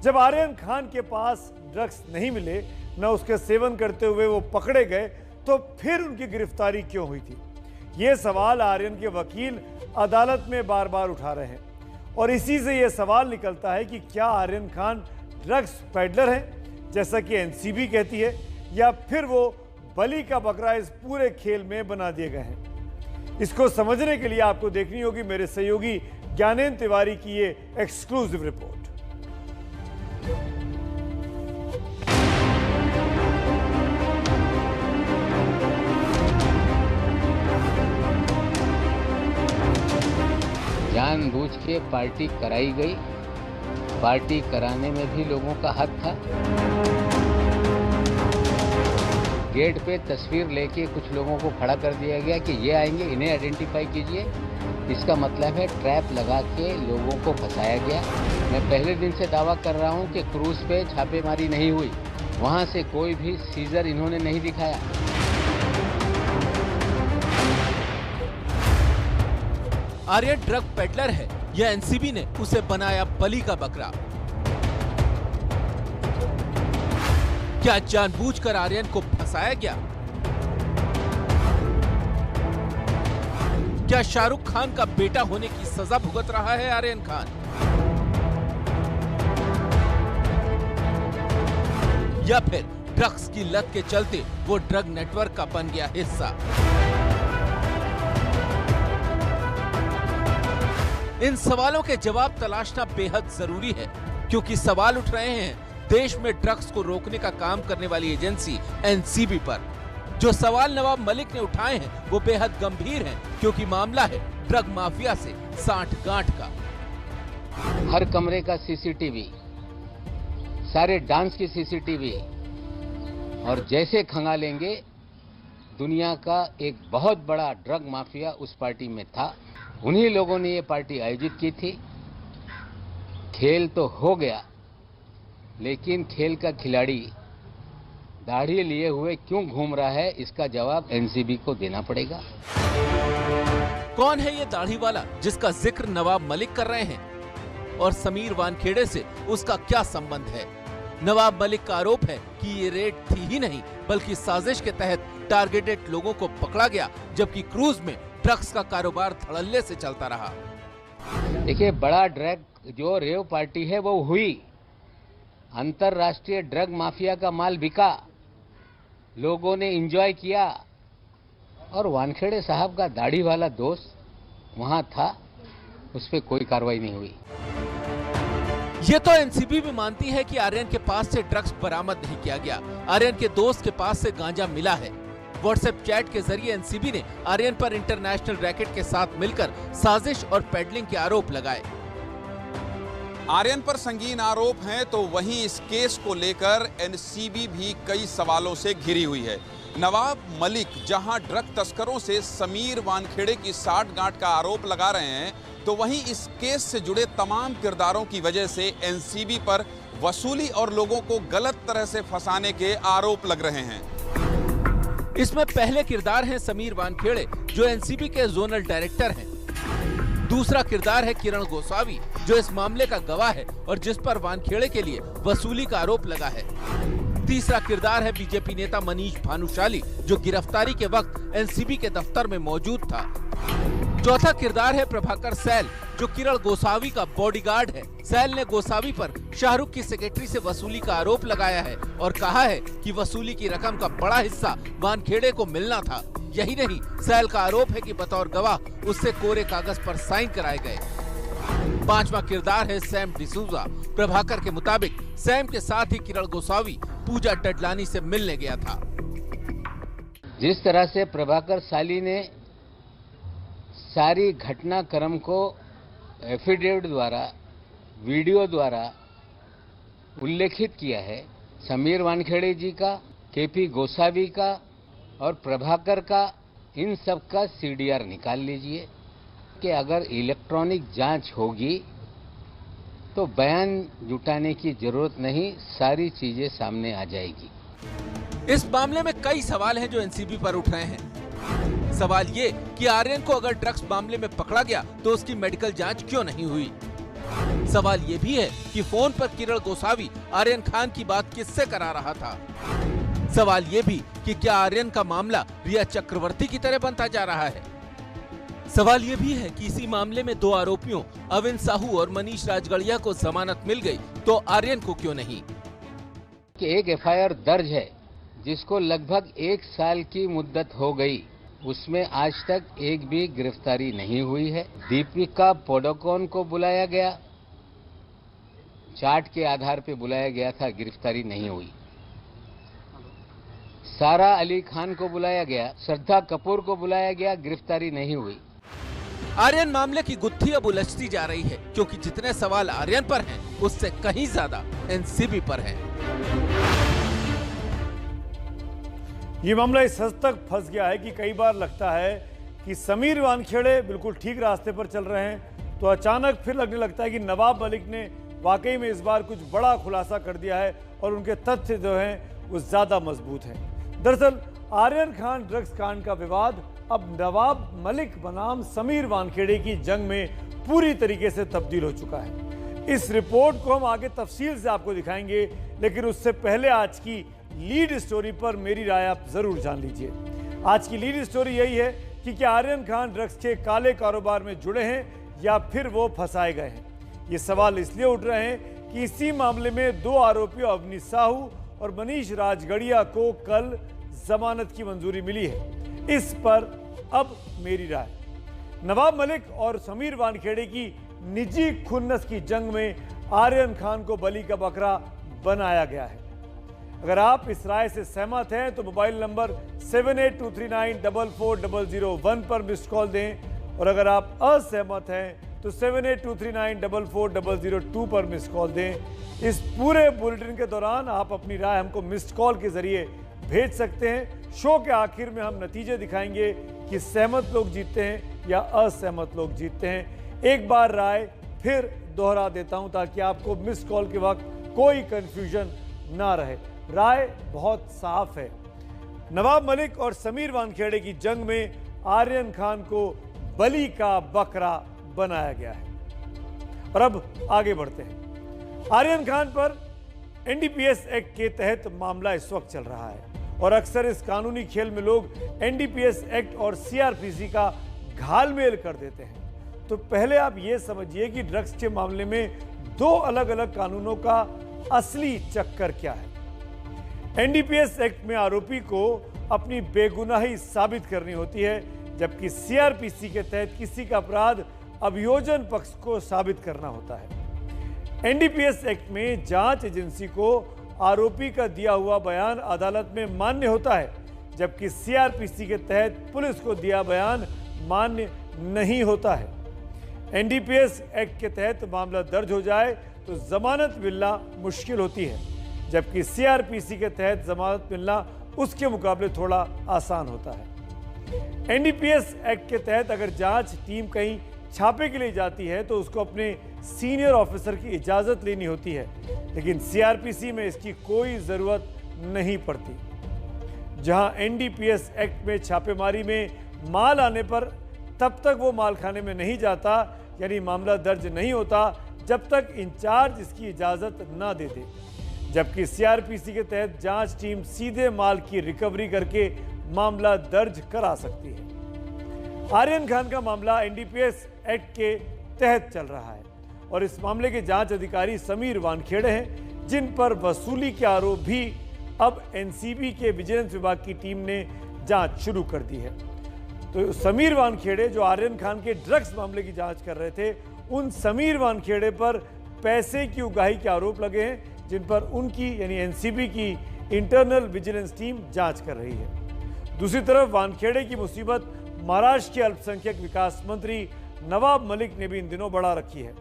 जब आर्यन खान के पास ड्रग्स नहीं मिले, न उसके सेवन करते हुए वो पकड़े गए, तो फिर उनकी गिरफ्तारी क्यों हुई थी? ये सवाल आर्यन के वकील अदालत में बार बार उठा रहे हैं और इसी से यह सवाल निकलता है कि क्या आर्यन खान ड्रग्स पेडलर हैं, जैसा कि एनसीबी कहती है, या फिर वो बलि का बकरा इस पूरे खेल में बना दिए गए हैं? इसको समझने के लिए आपको देखनी होगी मेरे सहयोगी ज्ञानेंद्र तिवारी की ये एक्सक्लूसिव रिपोर्ट। जानबूझ के पार्टी कराई गई, पार्टी कराने में भी लोगों का हाथ था। गेट पे तस्वीर लेके कुछ लोगों को खड़ा कर दिया गया कि ये आएंगे, इन्हें आइडेंटिफाई कीजिए। इसका मतलब है ट्रैप लगा के लोगों को फंसाया गया। मैं पहले दिन से दावा कर रहा हूं कि क्रूज पे छापेमारी नहीं हुई, वहां से कोई भी सीजर इन्होंने नहीं दिखाया। आर्यन ड्रग पेडलर है या एनसीबी ने उसे बनाया बलि का बकरा? क्या जानबूझकर आर्यन को फंसाया गया? क्या शाहरुख खान का बेटा होने की सजा भुगत रहा है आर्यन खान? या फिर ड्रग्स की लत के चलते वो ड्रग नेटवर्क का बन गया हिस्सा? इन सवालों के जवाब तलाशना बेहद जरूरी है, क्योंकि सवाल उठ रहे हैं देश में ड्रग्स को रोकने का काम करने वाली एजेंसी एनसीबी पर। जो सवाल नवाब मलिक ने उठाए हैं वो बेहद गंभीर हैं, क्योंकि मामला है ड्रग माफिया से सांठ-गांठ का। हर कमरे का सीसीटीवी, सारे डांस की सीसीटीवी, और जैसे खंगालेंगे दुनिया का एक बहुत बड़ा ड्रग माफिया उस पार्टी में था। उन्हीं लोगों ने ये पार्टी आयोजित की थी। खेल तो हो गया, लेकिन खेल का खिलाड़ी दाढ़ी लिए हुए क्यों घूम रहा है, इसका जवाब एनसीबी को देना पड़ेगा। कौन है ये दाढ़ी वाला जिसका जिक्र नवाब मलिक कर रहे हैं, और समीर वानखेड़े से उसका क्या संबंध है? नवाब मलिक का आरोप है कि ये रेड थी ही नहीं, बल्कि साजिश के तहत टारगेटेड लोगों को पकड़ा गया, जबकि क्रूज में ड्रग्स का कारोबार धड़ल्ले से चलता रहा। देखिए, बड़ा ड्रग जो रेव पार्टी है वो हुई, अंतरराष्ट्रीय ड्रग माफिया का माल बिका, लोगों ने एंजॉय किया, और वानखेड़े साहब का दाढ़ी वाला दोस्त वहां था, उस पर कोई कार्रवाई नहीं हुई। ये तो एनसीबी भी मानती है कि आर्यन के पास से ड्रग्स बरामद नहीं किया गया। आर्यन के दोस्त के पास से गांजा मिला है। व्हाट्सएप चैट के जरिए एनसीबी ने आर्यन पर इंटरनेशनल रैकेट के साथ मिलकर साजिश और पेडलिंग के आरोप लगाए। आर्यन पर संगीन आरोप हैं, तो वहीं इस केस को लेकर एनसीबी भी कई सवालों से घिरी हुई है। नवाब मलिक जहां ड्रग तस्करों से समीर वानखेड़े की साठ-गांठ का आरोप लगा रहे हैं, तो वहीं इस केस से जुड़े तमाम किरदारों की वजह से एनसीबी पर वसूली और लोगों को गलत तरह से फंसाने के आरोप लग रहे हैं। इसमें पहले किरदार हैं समीर वानखेड़े, जो एनसीबी के जोनल डायरेक्टर हैं। दूसरा किरदार है किरण गोसावी, जो इस मामले का गवाह है और जिस पर वानखेड़े के लिए वसूली का आरोप लगा है। तीसरा किरदार है बीजेपी नेता मनीष भानुशाली, जो गिरफ्तारी के वक्त एनसीबी के दफ्तर में मौजूद था। चौथा किरदार है प्रभाकर सैल, जो किरण गोसावी का बॉडीगार्ड है। सैल ने गोसावी पर शाहरुख की सेक्रेटरी से वसूली का आरोप लगाया है और कहा है कि वसूली की रकम का बड़ा हिस्सा वानखेड़े को मिलना था। यही नहीं, सैल का आरोप है कि बतौर गवाह उससे कोरे कागज पर साइन कराए गए। पांचवा किरदार है सैम डिसूजा। प्रभाकर के मुताबिक सैम के साथ ही किरण गोसावी पूजा डडलानी से मिलने गया था। जिस तरह से प्रभाकर साली ने सारी घटनाक्रम को एफिडेविट द्वारा, वीडियो द्वारा उल्लेखित किया है, समीर वानखेड़े जी का, केपी गोसावी का और प्रभाकर का, इन सब का सीडीआर निकाल लीजिए कि अगर इलेक्ट्रॉनिक जांच होगी तो बयान जुटाने की जरूरत नहीं, सारी चीजें सामने आ जाएगी। इस मामले में कई सवाल हैं जो एनसीबी पर उठ रहे हैं। सवाल ये कि आर्यन को अगर ड्रग्स मामले में पकड़ा गया तो उसकी मेडिकल जांच क्यों नहीं हुई? सवाल ये भी है कि फोन पर किरण गोसावी आर्यन खान की बात किससे करा रहा था। सवाल ये भी कि क्या आर्यन का मामला रिया चक्रवर्ती की तरह बनता जा रहा है। सवाल ये भी है कि इसी मामले में दो आरोपियों अविन साहू और मनीष राजगढ़िया को जमानत मिल गई तो आर्यन को क्यों नहीं। कि एक एफआईआर दर्ज है जिसको लगभग 1 साल की मुद्दत हो गई, उसमें आज तक एक भी गिरफ्तारी नहीं हुई है। दीपिका पादुकोण को बुलाया गया, चार्ट के आधार पर बुलाया गया था, गिरफ्तारी नहीं हुई। सारा अली खान को बुलाया गया, श्रद्धा कपूर को बुलाया गया, गिरफ्तारी नहीं हुई। आर्यन मामले की गुत्थी अब उलझती जा रही है क्योंकि जितने सवाल आर्यन पर हैं, उससे कहीं ज्यादा एनसीबी पर हैं। ये मामला इस हद तक फंस गया है कि कई बार लगता है कि समीर वानखेड़े बिल्कुल ठीक रास्ते पर चल रहे हैं, तो अचानक फिर लगने लगता है कि नवाब मलिक ने वाकई में इस बार कुछ बड़ा खुलासा कर दिया है और उनके तथ्य जो हैं वो ज्यादा मजबूत हैं। दरअसल आर्यन खान ड्रग्स कांड का विवाद अब नवाब मलिक बनाम समीर वानखेड़े की जंग में पूरी तरीके से तब्दील हो चुका है। इस रिपोर्ट को हम आगे तफसील से आपको दिखाएंगे, लेकिन उससे पहले आज की लीड स्टोरी पर मेरी राय आप जरूर जान लीजिए। आज की लीड स्टोरी यही है कि क्या आर्यन खान ड्रग्स के काले कारोबार में जुड़े हैं या फिर वो फंसाए गए हैं। ये सवाल इसलिए उठ रहे हैं कि इसी मामले में दो आरोपियों अवनी साहू और मनीष राजगढ़िया को कल जमानत की मंजूरी मिली है। इस पर अब मेरी राय, नवाब मलिक और समीर वानखेड़े की निजी खुन्नस की जंग में आर्यन खान को बलि का बकरा बनाया गया है। अगर आप इस राय से सहमत हैं तो मोबाइल नंबर 7823944001 पर मिस्ड कॉल दें, और अगर आप असहमत हैं तो 7823944002 पर मिस्ड कॉल दें। इस पूरे बुलेटिन के दौरान आप अपनी राय हमको मिस्ड कॉल के जरिए भेज सकते हैं। शो के आखिर में हम नतीजे दिखाएंगे कि सहमत लोग जीतते हैं या असहमत लोग जीतते हैं। एक बार राय फिर दोहरा देता हूं ताकि आपको मिस कॉल के वक्त कोई कंफ्यूजन ना रहे। राय बहुत साफ है, नवाब मलिक और समीर वानखेड़े की जंग में आर्यन खान को बलि का बकरा बनाया गया है। और अब आगे बढ़ते हैं। आर्यन खान पर एनडीपीएस एक्ट के तहत मामला इस वक्त चल रहा है और अक्सर इस कानूनी खेल में लोग एनडीपीएस एक्ट और सीआरपीसी का घालमेल कर देते हैं। तो पहले आप ये समझिए कि ड्रग्स के मामले में दो अलग अलग कानूनों का असली चक्कर क्या है। एनडीपीएस एक्ट में आरोपी को अपनी बेगुनाही साबित करनी होती है, जबकि सीआरपीसी के तहत किसी का अपराध अभियोजन पक्ष को साबित करना होता है। एनडीपीएस एक्ट में जांच एजेंसी को आरोपी का दिया हुआ बयान अदालत में मान्य होता है, जबकि सीआरपीसी के तहत पुलिस को दिया बयान मान्य नहीं होता है। एनडीपीएस एक्ट के तहत मामला दर्ज हो जाए तो जमानत मिलना मुश्किल होती है, जबकि सीआरपीसी के तहत जमानत मिलना उसके मुकाबले थोड़ा आसान होता है। एनडीपीएस एक्ट के तहत अगर जांच टीम कहीं छापे के लिए जाती है तो उसको अपने सीनियर ऑफिसर की इजाजत लेनी होती है, लेकिन सीआरपीसी में इसकी कोई जरूरत नहीं पड़ती। जहां एनडीपीएस एक्ट में छापेमारी में माल आने पर तब तक वो माल खाने में नहीं जाता, यानी मामला दर्ज नहीं होता जब तक इंचार्ज इसकी इजाजत ना दे दे, जबकि सीआरपीसी के तहत जांच टीम सीधे माल की रिकवरी करके मामला दर्ज करा सकती है। आर्यन खान का मामला एनडीपीएस एक्ट के तहत चल रहा है और इस मामले के जांच अधिकारी समीर वानखेड़े हैं, जिन पर वसूली के आरोप भी अब एनसीबी के विजिलेंस विभाग की टीम ने जांच शुरू कर दी है। तो समीर वानखेड़े जो आर्यन खान के ड्रग्स मामले की जांच कर रहे थे, उन समीर वानखेड़े पर पैसे की उगाही के आरोप लगे हैं, जिन पर उनकी यानी एनसीबी की इंटरनल विजिलेंस टीम जांच कर रही है। दूसरी तरफ वानखेड़े की मुसीबत महाराष्ट्र के अल्पसंख्यक विकास मंत्री नवाब मलिक ने भी इन दिनों बढ़ा रखी है।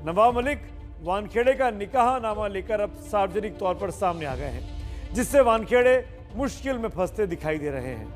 नवाब मलिक वानखेड़े का निकाहनामा लेकर अब सार्वजनिक तौर पर सामने आ गए हैं, जिससे वानखेड़े मुश्किल में फंसते दिखाई दे रहे हैं।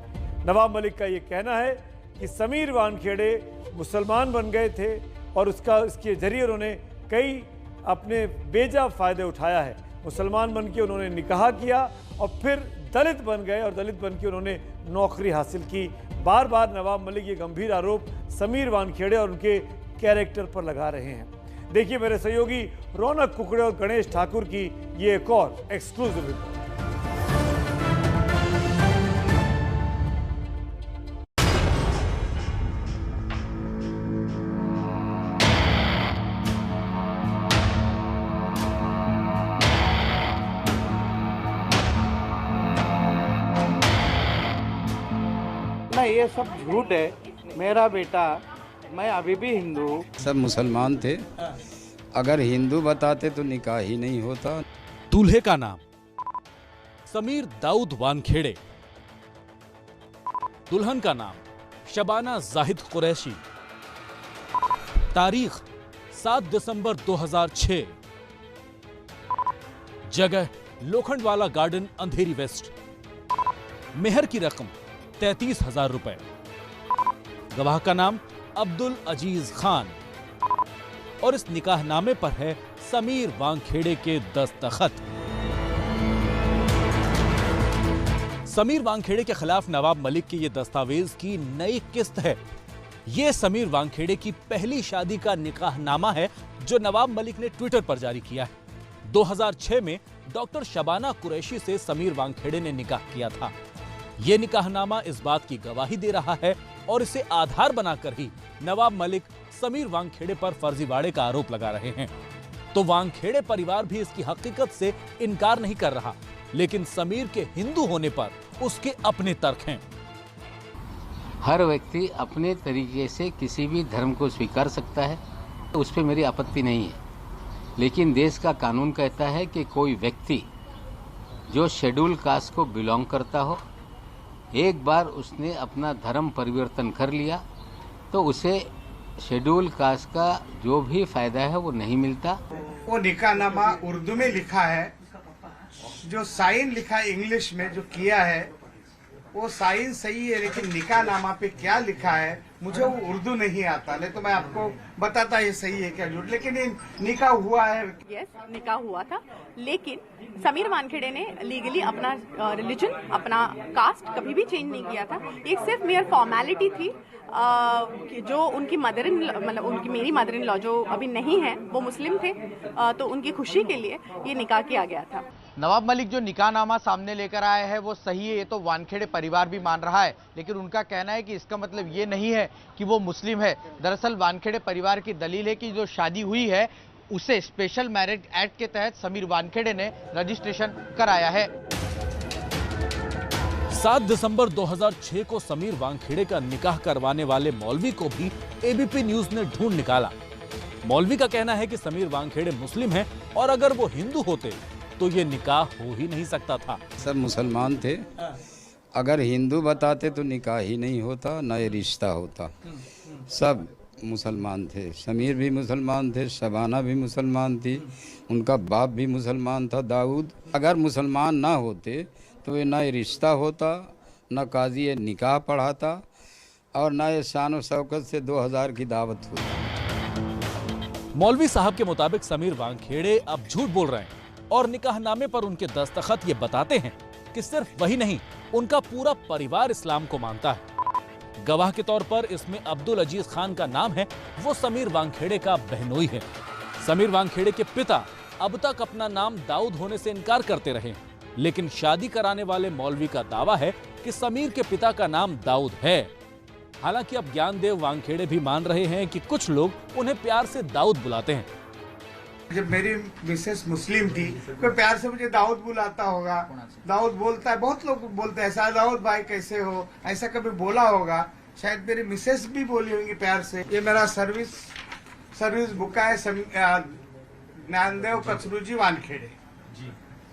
नवाब मलिक का ये कहना है कि समीर वानखेड़े मुसलमान बन गए थे और इसके जरिए उन्होंने कई अपने बेजा फायदे उठाया है। मुसलमान बन के उन्होंने निकाह किया और फिर दलित बन गए और दलित बन के उन्होंने नौकरी हासिल की। बार बार नवाब मलिक ये गंभीर आरोप समीर वानखेड़े और उनके कैरेक्टर पर लगा रहे हैं, देखिए मेरे सहयोगी रौनक कुकड़े और गणेश ठाकुर की ये एक और एक्सक्लूसिव रिपोर्ट। नहीं, ये सब झूठ है। मेरा बेटा, मैं अभी भी हिंदू हूँ। सब मुसलमान थे। अगर हिंदू बताते तो निकाह ही नहीं होता। दूल्हे का नाम समीर दाऊद वानखेड़े, दुल्हन का नाम शबाना जाहिद कुरैशी, तारीख 7 दिसंबर 2006, जगह लोखंडवाला गार्डन अंधेरी वेस्ट, मेहर की रकम 33,000 रुपए, गवाह का नाम अब्दुल अजीज खान और इस निकाहनामे पर है समीर वानखेड़े के दस्तखत। समीर वानखेड़े के खिलाफ नवाब मलिक की यह दस्तावेज की नई किस्त है। यह समीर वानखेड़े की पहली शादी का निकाहनामा है जो नवाब मलिक ने ट्विटर पर जारी किया है। 2006 में डॉक्टर शबाना कुरैशी से समीर वानखेड़े ने निकाह किया था। यह निकाहनामा इस बात की गवाही दे रहा है और इसे आधार बनाकर ही नवाब मलिक समीर वानखेड़े पर फर्जीवाड़े का आरोप लगा रहे हैं। तो वानखेड़े परिवार भी इसकी हकीकत से इनकार नहीं कर रहा, लेकिन समीर के हिंदू होने पर उसके अपने तर्क हैं। हर व्यक्ति अपने तरीके से किसी भी धर्म को स्वीकार सकता है, उस पर मेरी आपत्ति नहीं है। लेकिन देश का कानून कहता है कि कोई व्यक्ति जो शेड्यूल कास्ट को बिलोंग करता हो, एक बार उसने अपना धर्म परिवर्तन कर लिया तो उसे शेड्यूल कास्ट का जो भी फायदा है वो नहीं मिलता। वो निकाहनामा उर्दू में लिखा है, जो साइन लिखा है इंग्लिश में जो किया है वो साइन सही है, लेकिन निकाहनामा पे क्या लिखा है मुझे वो उर्दू नहीं आता, नहीं तो मैं आपको बताता ये सही है क्या झूठ। लेकिन ये निकाह हुआ है। यस, निकाह हुआ था, लेकिन समीर वानखेड़े ने लीगली अपना रिलीजन, अपना कास्ट कभी भी चेंज नहीं किया था। एक सिर्फ मेयर फॉर्मेलिटी थी जो उनकी मदर इन मतलब उनकी मेरी मदर इन लॉ जो अभी नहीं है वो मुस्लिम थे, तो उनकी खुशी के लिए ये निकाह किया गया था। नवाब मलिक जो निकाहनामा सामने लेकर आए हैं वो सही है, ये तो वानखेड़े परिवार भी मान रहा है, लेकिन उनका कहना है कि इसका मतलब ये नहीं है कि वो मुस्लिम है। दरअसल वानखेड़े परिवार की दलील है कि जो शादी हुई है उसे स्पेशल मैरिज एक्ट के तहत समीर वानखेड़े ने रजिस्ट्रेशन कराया है। 7 दिसंबर 2006 को समीर वानखेड़े का निकाह करवाने वाले मौलवी को भी एबीपी न्यूज ने ढूंढ निकाला। मौलवी का कहना है कि समीर वानखेड़े मुस्लिम हैं और अगर वो हिंदू होते तो ये निकाह हो ही नहीं सकता था। सब मुसलमान थे। अगर हिंदू बताते तो निकाह ही नहीं होता, न ये रिश्ता होता। सब मुसलमान थे। समीर भी मुसलमान थे, शबाना भी मुसलमान थी, उनका बाप भी मुसलमान था दाऊद। अगर मुसलमान ना होते तो ये ना ये रिश्ता होता, न काजी ये निकाह पढ़ाता और ना ये शान और शौकत से 2000 की दावत हुई। मौलवी साहब के मुताबिक समीर वानखेड़े अब झूठ बोल रहे हैं और निकाहनामे पर उनके दस्तखत ये बताते हैं कि सिर्फ वही नहीं, उनका पूरा परिवार इस्लाम को मानता है। गवाह के तौर पर इसमें अब्दुल अजीज खान का नाम है, वो समीर वानखेड़े का बहनोई है। समीर वानखेड़े के पिता अब तक अपना नाम दाऊद होने से इनकार करते रहे, लेकिन शादी कराने वाले मौलवी का दावा है कि समीर के पिता का नाम दाऊद है। हालांकि अब ज्ञानदेव वानखेड़े भी मान रहे हैं कि कुछ लोग उन्हें प्यार से दाऊद बुलाते हैं। जब मेरी मिसेस मुस्लिम थी तो प्यार से मुझे दाऊद बुलाता होगा, दाऊद बोलता है, बहुत लोग बोलते हैं ऐसा, दाऊद भाई कैसे हो, ऐसा कभी बोला होगा। शायद मेरी मिसेस भी बोली होंगी प्यार से। ये मेरा सर्विस बुक है, ज्ञानदेव कचरूजी वानखेड़े।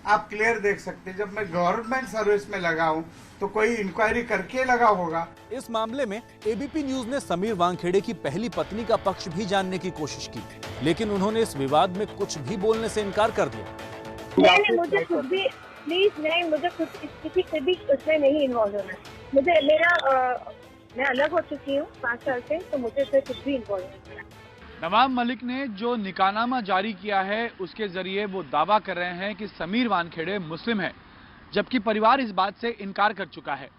आप क्लियर देख सकते हैं। जब मैं गवर्नमेंट सर्विस में लगा हूँ तो कोई इंक्वायरी करके लगा होगा। इस मामले में एबीपी न्यूज ने समीर वानखेड़े की पहली पत्नी का पक्ष भी जानने की कोशिश की, लेकिन उन्होंने इस विवाद में कुछ भी बोलने से इनकार कर दिया। नहीं, मुझे खुद भी प्लीज नहीं, मुझे खुद किसी से भी उसमें नहीं इन्वॉल्व होना। मुझे मैं अलग हो चुकी हूँ 5 साल से, तो मुझे इसमें कुछ भी इन्वॉल्व नहीं है। नवाब मलिक ने जो निकाहनामा जारी किया है उसके जरिए वो दावा कर रहे हैं कि समीर वानखेड़े मुस्लिम है, जबकि परिवार इस बात से इनकार कर चुका है।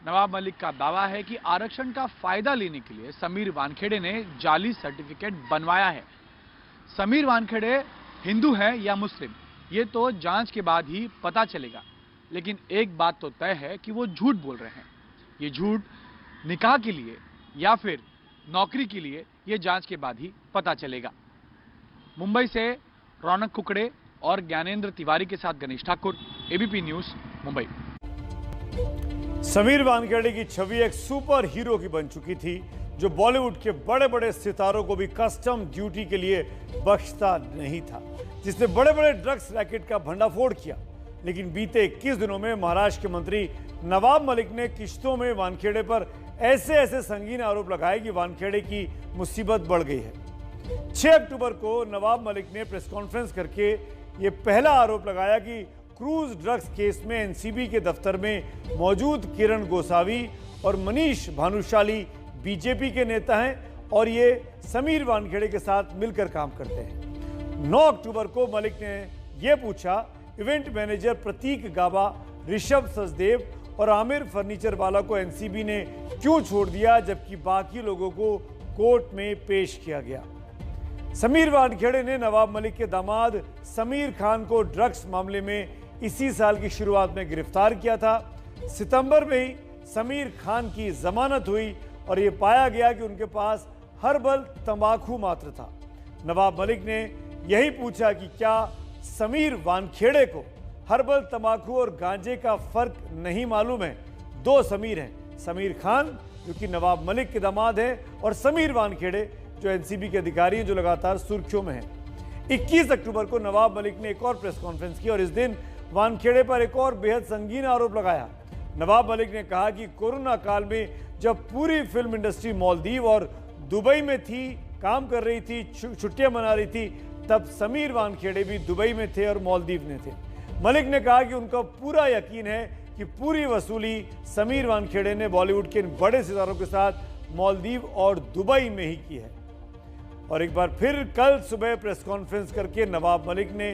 नवाब मलिक का दावा है कि आरक्षण का फायदा लेने के लिए समीर वानखेड़े ने जाली सर्टिफिकेट बनवाया है। समीर वानखेड़े हिंदू है या मुस्लिम, ये तो जांच के बाद ही पता चलेगा। लेकिन एक बात तो तय है कि वो झूठ बोल रहे हैं। ये झूठ निकाह के लिए या फिर नौकरी के लिए, ये जांच के बाद ही पता चलेगा। मुंबई से रौनक कुकड़े और ज्ञानेंद्र तिवारी के साथ गणेश ठाकुर, एबीपी न्यूज, मुंबई। समीर वानखेड़े की छवि एक सुपर हीरो की बन चुकी थी, जो बॉलीवुड के बड़े बड़े सितारों को भी कस्टम ड्यूटी के लिए बख्शता नहीं था, जिसने बड़े बड़े ड्रग्स रैकेट का भंडाफोड़ किया। लेकिन बीते 21 दिनों में महाराष्ट्र के मंत्री नवाब मलिक ने किश्तों में वानखेड़े पर ऐसे संगीन आरोप लगाए कि वानखेड़े की मुसीबत बढ़ गई है। 6 अक्टूबर को नवाब मलिक ने प्रेस कॉन्फ्रेंस करके ये पहला आरोप लगाया कि क्रूज ड्रग्स केस में एनसीबी के दफ्तर में मौजूद किरण गोसावी और मनीष भानुशाली बीजेपी के नेता हैं और ये समीर वानखेड़े के साथ मिलकर काम करते हैं। 9 अक्टूबर को मलिक ने यह पूछा इवेंट मैनेजर प्रतीक गाबा, ऋषभ सचदेव और आमिर फर्नीचर वाला को एनसीबी ने क्यों छोड़ दिया, जबकि बाकी लोगों को कोर्ट में पेश किया गया। समीर वानखेड़े ने नवाब मलिक के दामाद समीर खान को ड्रग्स मामले में इसी साल की शुरुआत में गिरफ्तार किया था। सितंबर में ही समीर खान की जमानत हुई और यह पाया गया कि उनके पास हर्बल तंबाकू मात्र था। नवाब मलिक ने यही पूछा कि क्या समीर वानखेड़े को हर्बल तंबाकू और गांजे का फर्क नहीं मालूम है। 2 समीर हैं, समीर खान जो कि नवाब मलिक के दामाद हैं और समीर वानखेड़े जो एनसीबी के अधिकारी हैं, जो लगातार सुर्खियों में हैं। 21 अक्टूबर को नवाब मलिक ने एक और प्रेस कॉन्फ्रेंस की और इस दिन वानखेड़े पर एक और बेहद संगीन आरोप लगाया। नवाब मलिक ने कहा कि कोरोना काल में जब पूरी फिल्म इंडस्ट्री मालदीव और दुबई में थी, काम कर रही थी, छुट्टियां मना रही थी, तब समीर वानखेड़े भी दुबई में थे और मालदीव में थे। मलिक ने कहा कि उनका पूरा यकीन है कि पूरी वसूली समीर वानखेड़े ने बॉलीवुड के इन बड़े सितारों के साथ मालदीव और दुबई में ही की है। और एक बार फिर कल सुबह प्रेस कॉन्फ्रेंस करके नवाब मलिक ने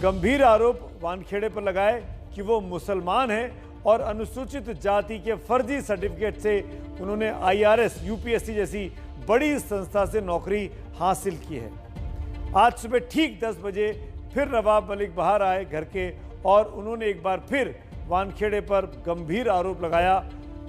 गंभीर आरोप वानखेड़े पर लगाए कि वो मुसलमान हैं और अनुसूचित जाति के फर्जी सर्टिफिकेट से उन्होंने IRS, UPSC जैसी बड़ी संस्था से नौकरी हासिल की है। आज सुबह ठीक 10 बजे फिर नवाब मलिक बाहर आए घर के और उन्होंने एक बार फिर वानखेड़े पर गंभीर आरोप लगाया।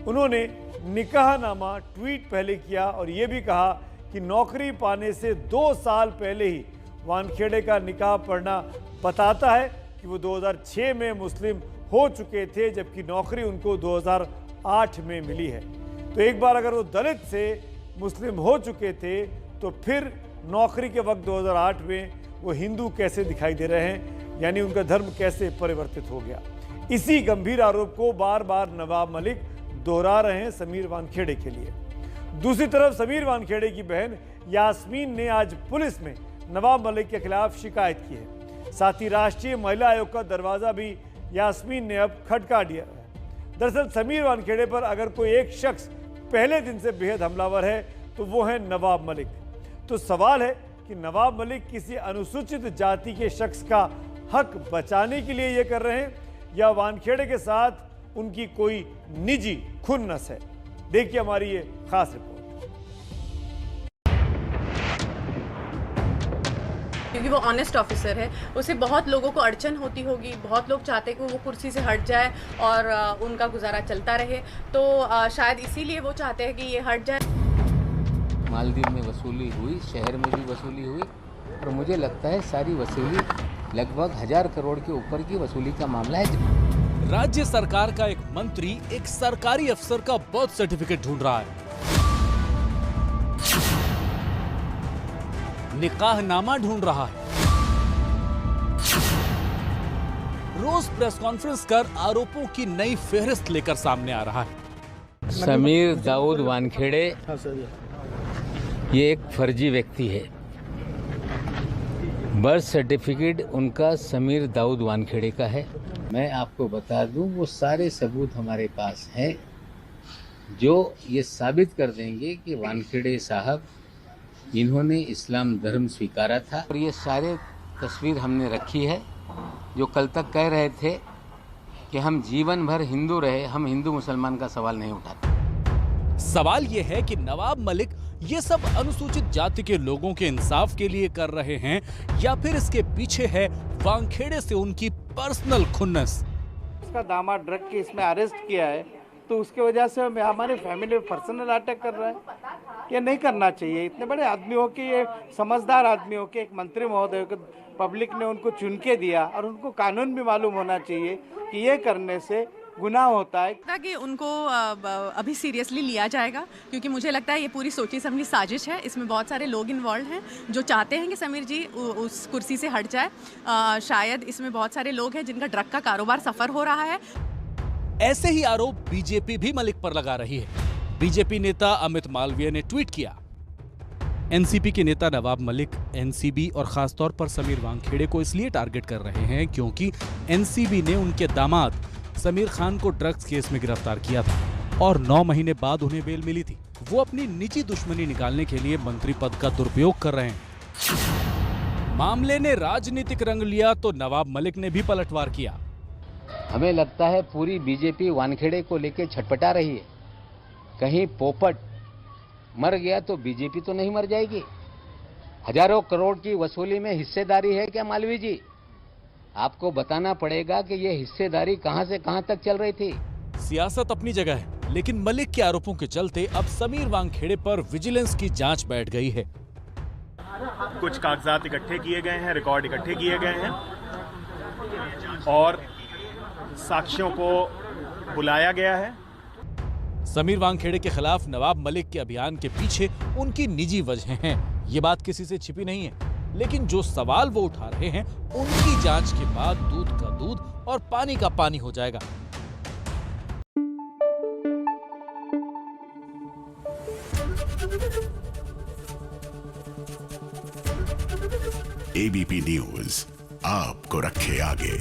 उन्होंने निकाहनामा ट्वीट पहले किया और ये भी कहा कि नौकरी पाने से 2 साल पहले ही वानखेड़े का निकाह पढ़ना बताता है कि वो 2006 में मुस्लिम हो चुके थे, जबकि नौकरी उनको 2008 में मिली है। तो एक बार अगर वो दलित से मुस्लिम हो चुके थे तो फिर नौकरी के वक्त 2008 में वो हिंदू कैसे दिखाई दे रहे हैं, यानी उनका धर्म कैसे परिवर्तित हो गया। इसी गंभीर आरोप को बार बार नवाब मलिक दोहरा रहे हैं समीर वानखेड़े के लिए। दूसरी तरफ समीर वानखेड़े की बहन यास्मीन ने आज पुलिस में नवाब मलिक के खिलाफ शिकायत की है। साथ ही राष्ट्रीय महिला आयोग का दरवाजा भी यास्मीन ने अब खटका दिया है। दरअसल समीर वानखेड़े पर अगर कोई एक शख्स पहले दिन से बेहद हमलावर है तो वो है नवाब मलिक। तो सवाल है कि नवाब मलिक किसी अनुसूचित जाति के शख्स का हक बचाने के लिए ये कर रहे हैं या वानखेड़े के साथ उनकी कोई निजी खुन्नस है। देखिए हमारी ये खास रिपोर्ट। क्योंकि वो ऑनेस्ट ऑफिसर है, उसे बहुत लोगों को अड़चन होती होगी, बहुत लोग चाहते हैं कि वो कुर्सी से हट जाए और उनका गुजारा चलता रहे, तो शायद इसीलिए वो चाहते हैं कि ये हट जाए। मालदीव में वसूली हुई, शहर में भी वसूली हुई और मुझे लगता है सारी वसूली लगभग 1000 करोड़ के ऊपर की वसूली का मामला है। राज्य सरकार का एक मंत्री एक सरकारी अफसर का बर्थ सर्टिफिकेट ढूंढ रहा है, निकाहनामा ढूंढ रहा है, रोज प्रेस कॉन्फ्रेंस कर आरोपों की नई फेहरिस्त लेकर सामने आ रहा है। समीर दाऊद वानखेड़े ये एक फर्जी व्यक्ति है। बर्थ सर्टिफिकेट उनका समीर दाऊद वानखेड़े का है। मैं आपको बता दूं, वो सारे सबूत हमारे पास हैं जो ये साबित कर देंगे कि वानखेड़े साहब इन्होंने इस्लाम धर्म स्वीकारा था। और ये सारे तस्वीर हमने रखी है। जो कल तक कह रहे थे कि हम जीवन भर हिंदू रहे, हम हिंदू मुसलमान का सवाल नहीं उठाते। सवाल यह है कि नवाब मलिक ये सब अनुसूचित जाति के लोगों के इंसाफ के लिए कर रहे हैं या फिर इसके पीछे है वानखेड़े से उनकी पर्सनल खुन्नस? उसका दामाद ड्रग केस में अरेस्ट किया है तो उसके वजह से हमारी फैमिली में पर्सनल अटैक कर रहा है। ये नहीं करना चाहिए। इतने बड़े आदमी हो के, ये समझदार आदमी हो के, एक मंत्री महोदय को पब्लिक ने उनको चुन के दिया और उनको कानून भी मालूम होना चाहिए कि ये करने से गुनाह होता है। कि उनको अभी सीरियसली लिया जाएगा, क्योंकि मुझे लगता है ये पूरी सोची समझी साजिश है। इसमें बहुत सारे लोग इन्वॉल्व हैं जो चाहते हैं कि समीर जी उस कुर्सी से हट जाए। शायद इसमें बहुत सारे लोग हैं जिनका ड्रग का कारोबार सफर हो रहा है। ऐसे ही आरोप बीजेपी भी मलिक पर लगा रही है। बीजेपी नेता अमित मालवीय ने ट्वीट किया, एनसीपी के नेता नवाब मलिक एनसीबी और खासतौर पर समीर वानखेड़े को इसलिए टारगेट कर रहे हैं क्योंकि एनसीबी ने उनके दामाद समीर खान को ड्रग्स केस में गिरफ्तार किया था और 9 महीने बाद उन्हें बेल मिली थी। वो अपनी निजी दुश्मनी निकालने के लिए मंत्री पद का दुरुपयोग कर रहे हैं। मामले ने राजनीतिक रंग लिया तो नवाब मलिक ने भी पलटवार किया। हमें लगता है पूरी बीजेपी वानखेड़े को लेकर छटपटा रही है। कहीं पोपट मर गया तो बीजेपी तो नहीं मर जाएगी। हजारों करोड़ की वसूली में हिस्सेदारी है क्या मालवीय जी? आपको बताना पड़ेगा कि ये हिस्सेदारी कहां से कहां तक चल रही थी। सियासत अपनी जगह है, लेकिन मलिक के आरोपों के चलते अब समीर वानखेड़े पर विजिलेंस की जांच बैठ गई है। कुछ कागजात इकट्ठे किए गए हैं, रिकॉर्ड इकट्ठे किए गए हैं और साक्ष्यों को बुलाया गया है। समीर वानखेड़े के खिलाफ नवाब मलिक के अभियान के पीछे उनकी निजी वजहें हैं, ये बात किसी से छिपी नहीं है। लेकिन जो सवाल वो उठा रहे हैं उनकी जांच के बाद दूध का दूध और पानी का पानी हो जाएगा। एबीपी न्यूज आपको रखे आगे।